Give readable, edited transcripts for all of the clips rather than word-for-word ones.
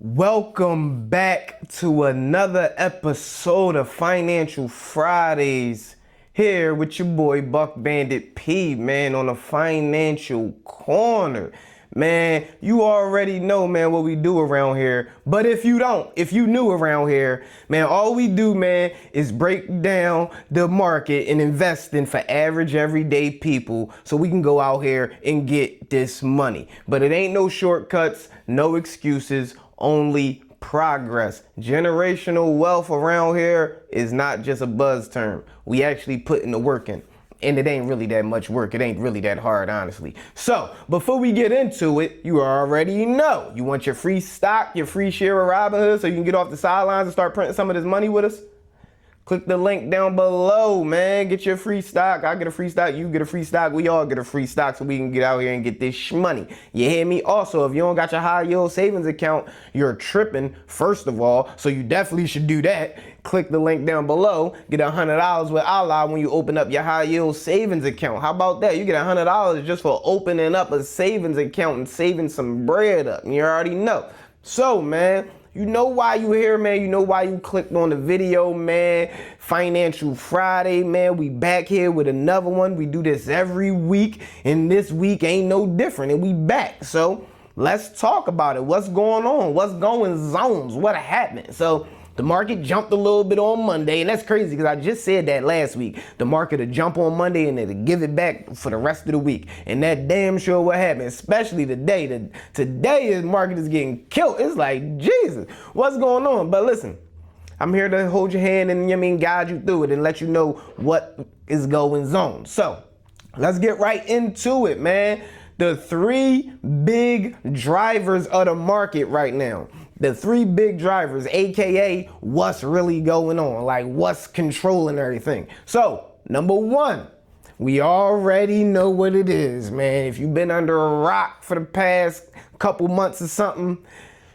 Welcome back to another episode of Financial Fridays. Here with your boy Buck Bandit P, man, on the Financial Corner. Man, you already know, man, what we do around here. But if you don't, if you new around here, man, all we do, man, is break down the market and investing for average everyday people so we can go out here and get this money. But it ain't no shortcuts, no excuses, only progress. Generational wealth around here is not just a buzz term. We actually putting the work in. And it ain't really that much work. It ain't really that hard, honestly. So, before we get into it, you already know. You want your free stock, your free share of Robinhood so you can get off the sidelines and start printing some of this money with us? Click the link down below, man. Get your free stock. I get a free stock. You get a free stock. We all get a free stock so we can get out here and get this money. You hear me? Also, if you don't got your high yield savings account, you're tripping, first of all. So you definitely should do that. Click the link down below. Get $100 with Allah when you open up your high yield savings account. How about that? You get $100 just for opening up a savings account and saving some bread up. You already know. So, man, you know why you here, man. You know why you clicked on the video, man. Financial Friday, man. We back here with another one. We do this every week, and this week ain't no different, and we back. So let's talk about it. What's going on? What's going zones? What happened? So the market jumped a little bit on Monday, and that's crazy because I just said that last week. The market will jump on Monday and it'll give it back for the rest of the week. And that damn sure what happened, especially today. Today the market is getting killed. It's like, Jesus, what's going on? But listen, I'm here to hold your hand and guide you through it and let you know what is going on. So let's get right into it, man. The three big drivers of the market right now. The three big drivers, AKA what's really going on, like what's controlling everything. So, number one, we already know what it is, man. If you've been under a rock for the past couple months or something,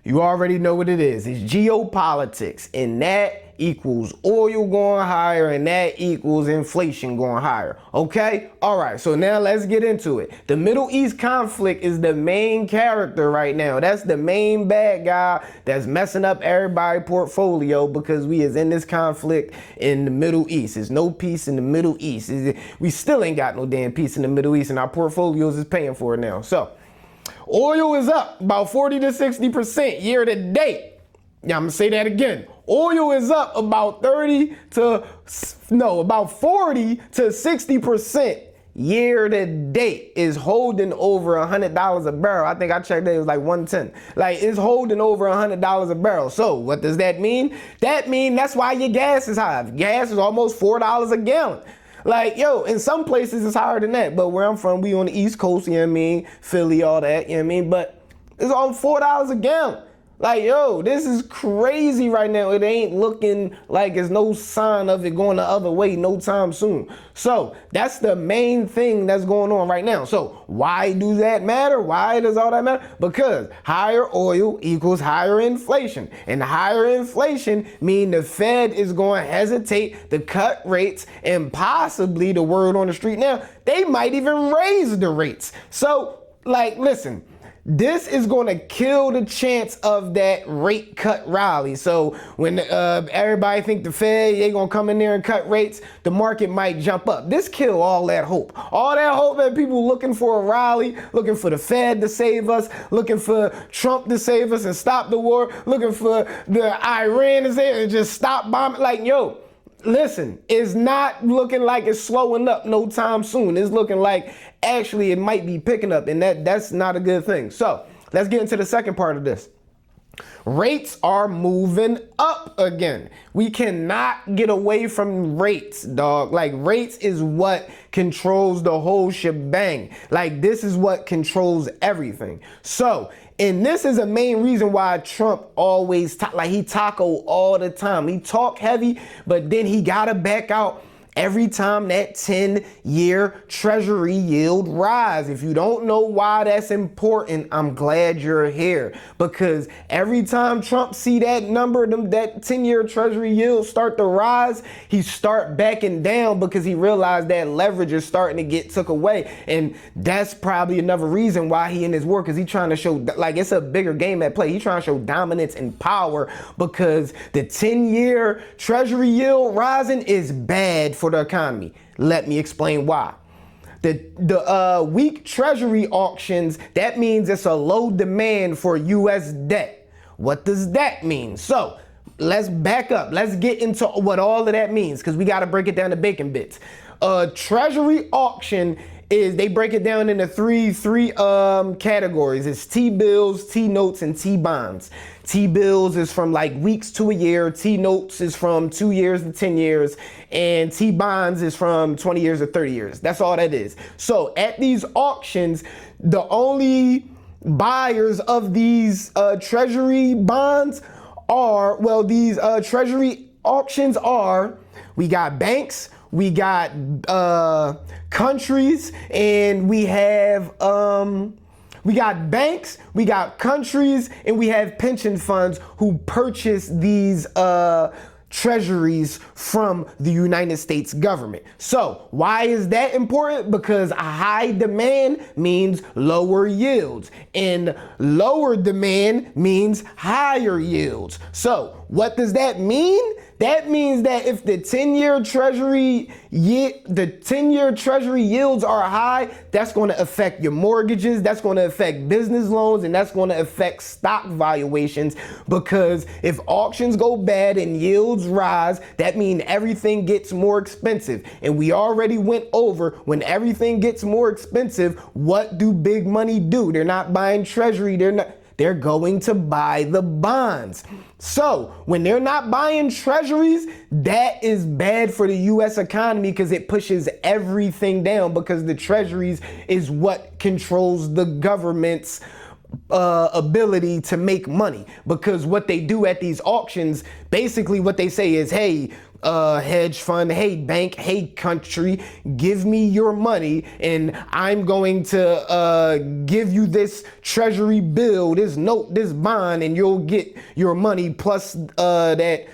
you already know what it is. It's geopolitics, and that equals oil going higher, and that equals inflation going higher. Okay? All right, so now let's get into it. The Middle East conflict is the main character right now. That's the main bad guy that's messing up everybody's portfolio because we is in this conflict in the Middle East. There's no peace in the Middle East. We still ain't got no damn peace in the Middle East, and our portfolios is paying for it now. So, oil is up about 40 to 60% year to date. Yeah, I'm gonna say that again. Oil is up about 40 to 60% year to date. Is holding over $100 a barrel. I think I checked that it was like 110. Like, it's holding over $100 a barrel. So what does that mean? That means that's why your gas is high. Gas is almost $4 a gallon. Like, yo, in some places it's higher than that. But where I'm from, we on the East Coast, you know what I mean? Philly, all that, you know what I mean? But it's on $4 a gallon. Like, yo, this is crazy right now. It ain't looking like there's no sign of it going the other way no time soon. So that's the main thing that's going on right now. So why do that matter? Why does all that matter? Because higher oil equals higher inflation. And higher inflation mean the Fed is going to hesitate to cut rates, and possibly, the word on the street now, they might even raise the rates. So, like, listen, this is going to kill the chance of that rate cut rally. So when everybody think the Fed, they going to come in there and cut rates, the market might jump up. This kill all that hope. All that hope that people looking for a rally, looking for the Fed to save us, looking for Trump to save us and stop the war, looking for the Iran to save us and just stop bombing. Like, yo, listen, it's not looking like it's slowing up no time soon. It's looking like actually it might be picking up, and that's not a good thing. So let's get into the second part of this. Rates are moving up again. We cannot get away from rates, dog. Like, rates is what controls the whole shebang. Like, this is what controls everything. So, and this is a main reason why Trump always he taco all the time. He talk heavy, but then he gotta back out every time that 10-year Treasury yield rise. If you don't know why that's important, I'm glad you're here, because every time Trump see that number, that 10-year Treasury yield start to rise, he start backing down because he realized that leverage is starting to get took away. And that's probably another reason why he in his war, because he's trying to show, like, it's a bigger game at play. He's trying to show dominance and power, because the 10-year Treasury yield rising is bad for the economy. Let me explain why. The weak Treasury auctions, that means it's a low demand for U.S. debt. What does that mean? So let's back up. Let's get into what all of that means, because we got to break it down to bacon bits. Treasury auction is, they break it down into three categories. It's T-bills, T-notes, and T-bonds. T-bills is from like weeks to a year. T-notes is from 2 years to 10 years. And T-bonds is from 20 years to 30 years. That's all that is. So at these auctions, the only buyers of these Treasury bonds are, well, these Treasury auctions are, we got banks, we got countries, and we have we got banks, we got countries, and we have pension funds who purchase these treasuries from the United States government. So why is that important? Because a high demand means lower yields, and lower demand means higher yields. So what does that mean? That means that if the 10-year Treasury yields are high, that's going to affect your mortgages, that's going to affect business loans, and that's going to affect stock valuations, because if auctions go bad and yields rise, that means everything gets more expensive. And we already went over, when everything gets more expensive, what do big money do? They're not buying Treasury, they're going to buy the bonds. So when they're not buying treasuries, that is bad for the U.S. economy, because it pushes everything down, because the treasuries is what controls the government's ability to make money. Because what they do at these auctions, basically what they say is, hey, hedge fund, hey bank, hey country, give me your money, and I'm going to give you this treasury bill, this note, this bond, and you'll get your money plus that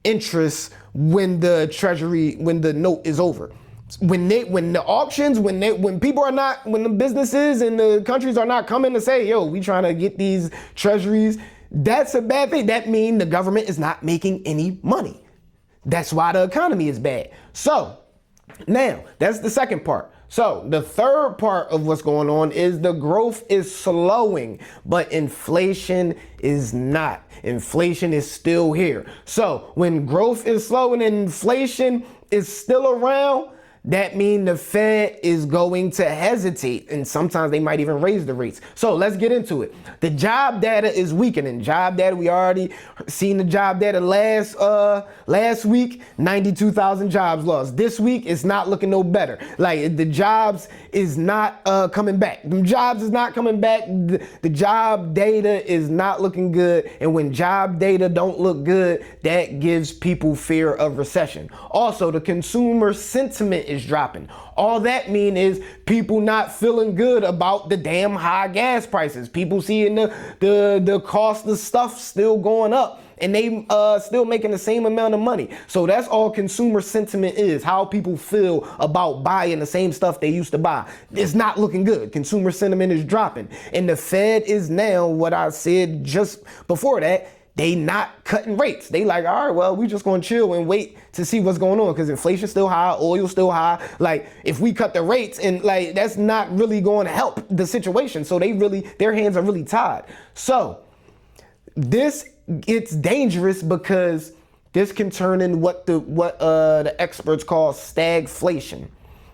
interest when the note is over. When the auctions, when people are not, when the businesses and the countries are not coming to say, yo, we trying to get these treasuries, that's a bad thing. That means the government is not making any money. That's why the economy is bad. So now that's the second part. So the third part of what's going on is the growth is slowing, but inflation is not. Inflation is still here. So when growth is slowing and inflation is still around, that means the Fed is going to hesitate, and sometimes they might even raise the rates. So let's get into it. The job data is weakening. Job data, we already seen the job data last week, 92,000 jobs lost. This week, it's not looking no better. Like, the jobs is not coming back. The jobs is not coming back. The job data is not looking good. And when job data don't look good, that gives people fear of recession. Also, the consumer sentiment is dropping. All that mean is people not feeling good about the damn high gas prices. People seeing the cost of stuff still going up, and they still making the same amount of money. So that's all consumer sentiment is, how people feel about buying the same stuff they used to buy. It's not looking good. Consumer sentiment is dropping. And the Fed is now, what I said just before that, they not cutting rates. They like, all right, well, we just gonna chill and wait to see what's going on, because inflation's still high, oil's still high. Like, if we cut the rates, and like, that's not really going to help the situation. So their hands are really tied. So it's dangerous, because this can turn in what the experts call stagflation.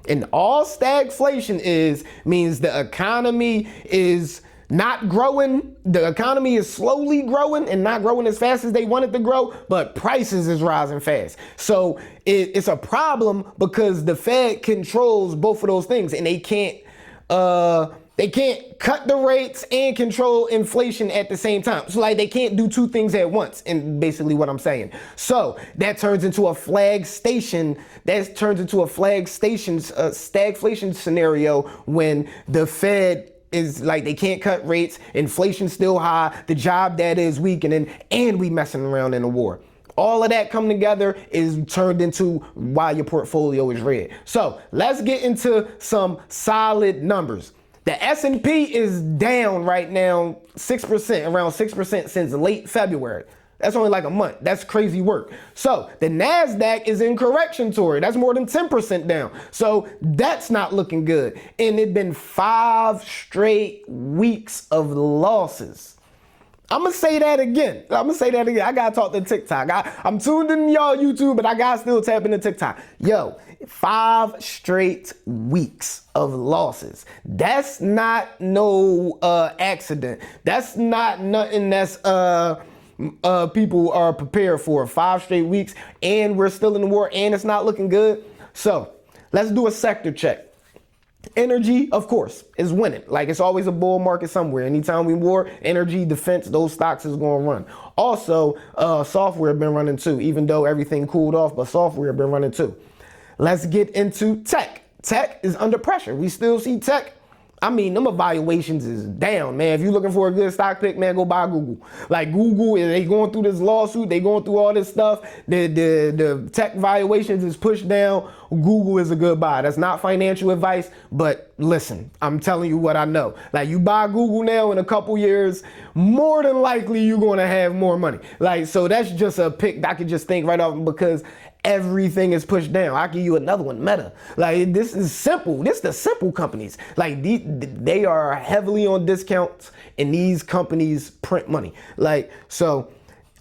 And all stagflation means the economy is not growing. The economy is slowly growing and not growing as fast as they want it to grow, but prices is rising fast. So it's a problem, because the Fed controls both of those things, and they can't They can't cut the rates and control inflation at the same time. So like they can't do two things at once, and basically what I'm saying. So that turns into a stagflation scenario when the Fed is like, they can't cut rates, inflation's still high, the job data is weakening, and we messing around in a war. All of that come together is turned into why your portfolio is red. So let's get into some solid numbers. The S&P is down right now 6%, around 6% since late February. That's only like a month. That's crazy work. So the NASDAQ is in correction tour. That's more than 10% down. So that's not looking good. And it's been 5 straight weeks of losses. I'm going to say that again. I got to talk to TikTok. I'm tuned in y'all YouTube, but I got to still tap into TikTok. Yo, 5 straight weeks of losses. That's not no accident. That's not nothing that's people are prepared for. 5 straight weeks, and we're still in the war, and it's not looking good. So let's do a sector check. Energy, of course, is winning. Like, it's always a bull market somewhere. Anytime we war, energy, defense, those stocks is going to run. Also, software been running too, even though everything cooled off, but software been running too. Let's get into tech. Tech is under pressure. We still see tech. I mean, them evaluations is down, man. If you're looking for a good stock pick, man, go buy Google. Like, Google, they going through this lawsuit, they going through all this stuff. The tech valuations is pushed down. Google is a good buy. That's not financial advice, but listen, I'm telling you what I know. Like, you buy Google now, in a couple years, more than likely you're going to have more money. Like, so that's just a pick I could just think right off, because everything is pushed down. I'll give you another one, Meta. Like, this is simple. This is the simple companies. Like, they are heavily on discounts, and these companies print money. Like, so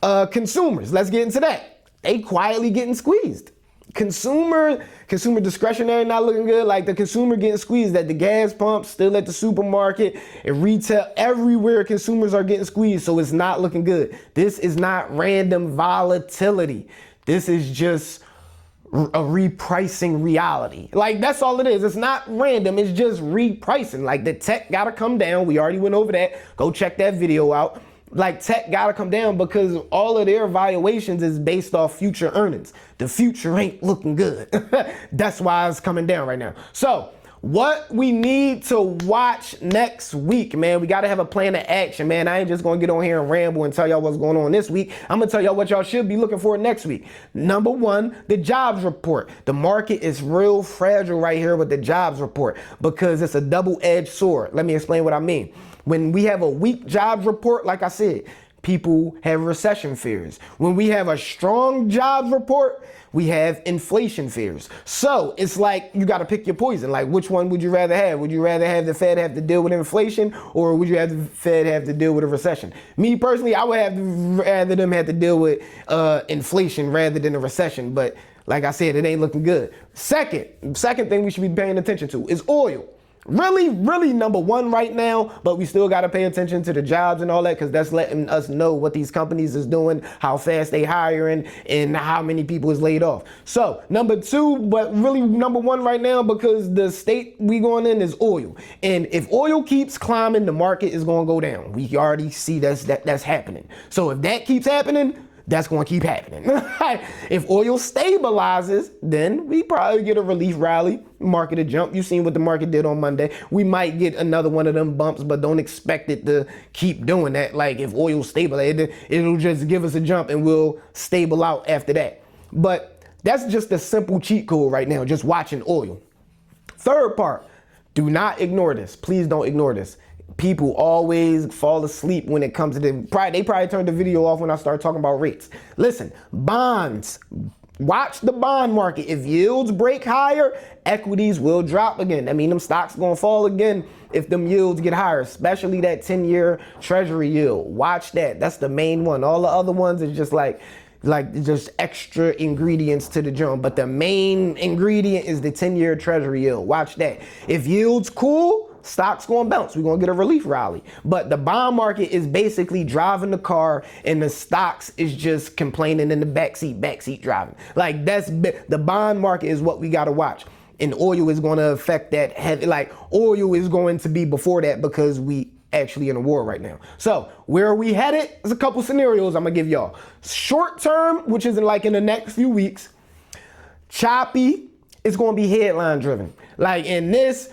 consumers, let's get into that. They quietly getting squeezed. Consumer discretionary not looking good. Like, the consumer getting squeezed at the gas pump, still at the supermarket, and retail. Everywhere consumers are getting squeezed, so it's not looking good. This is not random volatility. This is just a repricing reality. Like, that's all it is. It's not random. It's just repricing. Like, the tech got to come down. We already went over that. Go check that video out. Like, tech got to come down because all of their valuations is based off future earnings. The future ain't looking good. That's why it's coming down right now. So what we need to watch next week, man, we got to have a plan of action, man. I ain't just going to get on here and ramble and tell y'all what's going on this week. I'm going to tell y'all what y'all should be looking for next week. Number one, the jobs report. The market is real fragile right here with the jobs report because it's a double-edged sword. Let me explain what I mean. When we have a weak jobs report, like I said, people have recession fears. When we have a strong jobs report, we have inflation fears. So it's like you got to pick your poison. Like, which one would you rather have? Would you rather have the Fed have to deal with inflation, or would you have the Fed have to deal with a recession? Me personally, I would rather them have to deal with inflation rather than a recession. But like I said, it ain't looking good. Second thing we should be paying attention to is oil. Really number one right now, but we still got to pay attention to the jobs and all that, because that's letting us know what these companies is doing, how fast they hiring, and how many people is laid off. So number two, but really number one right now, because the state we going in is oil. And if oil keeps climbing, the market is going to go down. We already see that's happening. So if that keeps happening, that's going to keep happening. If oil stabilizes, then we probably get a relief rally, market a jump. You've seen what the market did on Monday. We might get another one of them bumps, but don't expect it to keep doing that. Like, if oil stabilizes, it'll just give us a jump and we'll stable out after that. But that's just a simple cheat code right now, just watching oil. Third part, do not ignore this. Please don't ignore this. People always fall asleep when it comes to they probably turned the video off when I start talking about rates. Listen, bonds. Watch the bond market. If yields break higher, equities will drop again. I mean, them stocks gonna fall again if them yields get higher, especially that 10-year Treasury yield. Watch that. That's the main one. All the other ones is just like just extra ingredients to the jump. But the main ingredient is the 10-year Treasury yield. Watch that. If yields cool, stocks gonna bounce. We're gonna get a relief rally. But the bond market is basically driving the car, and the stocks is just complaining in the backseat driving. Like, the bond market is what we gotta watch. And oil is going to affect that heavy, like oil is going to be before that because we actually in a war right now. So where are we headed? There's a couple scenarios I'm gonna give y'all. Short term, which is in the next few weeks, choppy, it's gonna be headline driven. Like, and this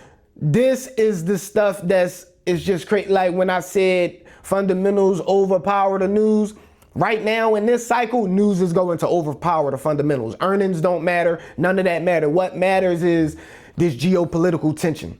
is the stuff is just crazy. Like when I said fundamentals overpower the news, right now in this cycle, news is going to overpower the fundamentals. Earnings don't matter. None of that matter. What matters is this geopolitical tension.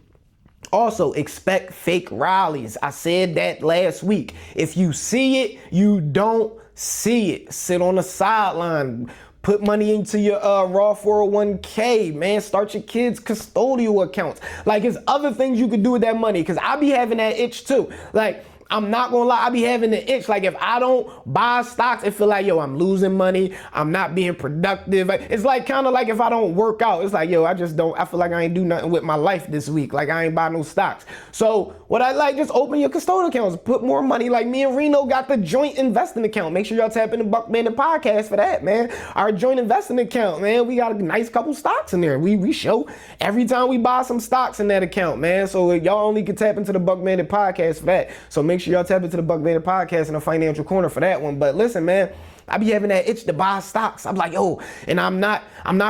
Also, expect fake rallies. I said that last week. If you see it, you don't see it. Sit on the sideline. Put money into your Roth 401k, man. Start your kids' custodial accounts. Like, there's other things you could do with that money, because I be having that itch too. Like, I'm not gonna lie, I be having the itch. Like, if I don't buy stocks, it feel like, yo, I'm losing money. I'm not being productive. It's like kind of like if I don't work out, it's like, yo, I feel like I ain't do nothing with my life this week. Like, I ain't buy no stocks. So what I like, just open your custodial accounts, put more money. Like, me and Reno got the joint investing account. Make sure y'all tap in the Buck Bandit podcast for that, man. Our joint investing account, man. We got a nice couple stocks in there. We show every time we buy some stocks in that account, man. So y'all only can tap into the Buck Bandit podcast for that. So make sure y'all tap into the Buck Bandit podcast in the financial corner for that one. But listen, man, I be having that itch to buy stocks. I'm like, yo, and I'm not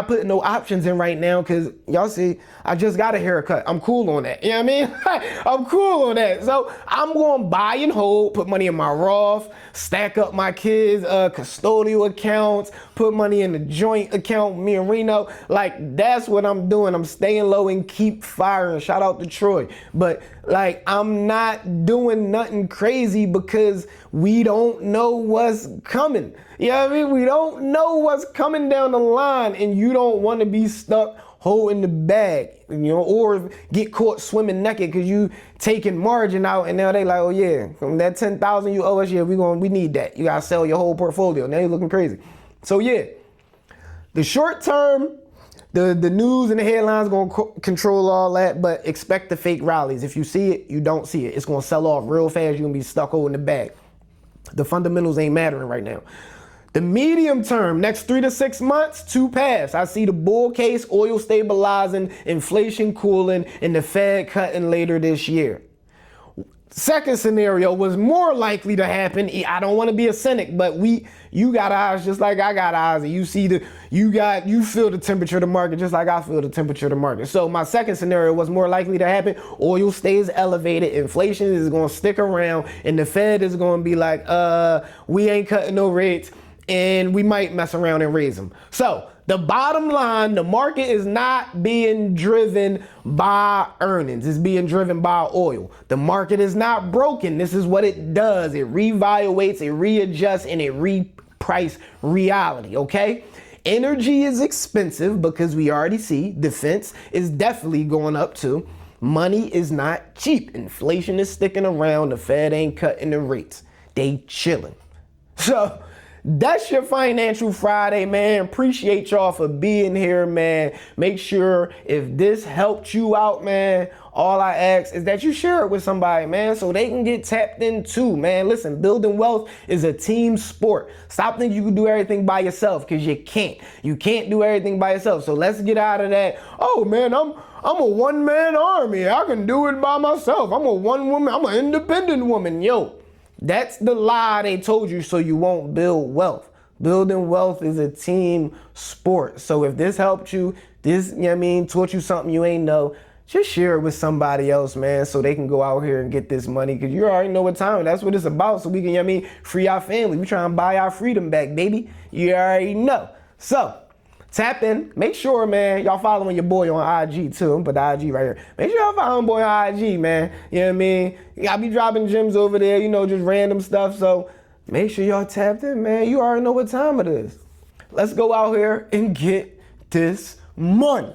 putting no options in right now because y'all see, I just got a haircut. I'm cool on that. You know what I mean? I'm cool on that. So I'm going to buy and hold, put money in my Roth, stack up my kids' custodial accounts, put money in the joint account with me and Reno. Like, that's what I'm doing. I'm staying low and keep firing. Shout out to Troy. But like, I'm not doing nothing crazy because we don't know what's coming. You know what I mean? We don't know what's coming down the line, and you don't want to be stuck holding the bag, you know, or get caught swimming naked because you taking margin out, and now they like, oh yeah, from that 10,000 you owe us, yeah, we need that. You gotta sell your whole portfolio. Now you're looking crazy. So yeah, the short term, the news and the headlines gonna control all that, but expect the fake rallies. If you see it, you don't see it. It's gonna sell off real fast. You're gonna be stuck holding the bag. The fundamentals ain't mattering right now. The medium term, next 3 to 6 months, to pass. I see the bull case, oil stabilizing, inflation cooling, and the Fed cutting later this year. Second scenario was more likely to happen. I don't want to be a cynic, but you got eyes just like I got eyes, and you feel the temperature of the market just like I feel the temperature of the market. So my second scenario was more likely to happen. Oil stays elevated, inflation is going to stick around, and the Fed is going to be like, we ain't cutting no rates, and we might mess around and raise them. So the bottom line, the market is not being driven by earnings. It's being driven by oil. The market is not broken. This is what it does. It reevaluates, it readjusts, and it reprice reality, okay? Energy is expensive because we already see defense is definitely going up too. Money is not cheap. Inflation is sticking around. The Fed ain't cutting the rates. They chilling. So that's your Financial Friday, man. Appreciate y'all for being here, man. Make sure if this helped you out, man, all I ask is that you share it with somebody, man, so they can get tapped in too, man. Listen, building wealth is a team sport. Stop thinking you can do everything by yourself, because you can't. You can't do everything by yourself. So let's get out of that. Oh, man, I'm a one-man army. I can do it by myself. I'm a one-woman. I'm an independent woman. Yo, that's the lie they told you so you won't build wealth. Building wealth is a team sport. So if this helped you, this, you know what I mean, taught you something you ain't know, just share it with somebody else, man, so they can go out here and get this money, because you already know what time. That's what it's about, so we can, you know what I mean, free our family. We trying to buy our freedom back, baby. You already know. So tap in. Make sure, man, y'all following your boy on IG too. I'm put the IG right here. Make sure y'all following boy on IG, man. You know what I mean? I be dropping gems over there, you know, just random stuff. So make sure y'all tapped in, man. You already know what time it is. Let's go out here and get this money.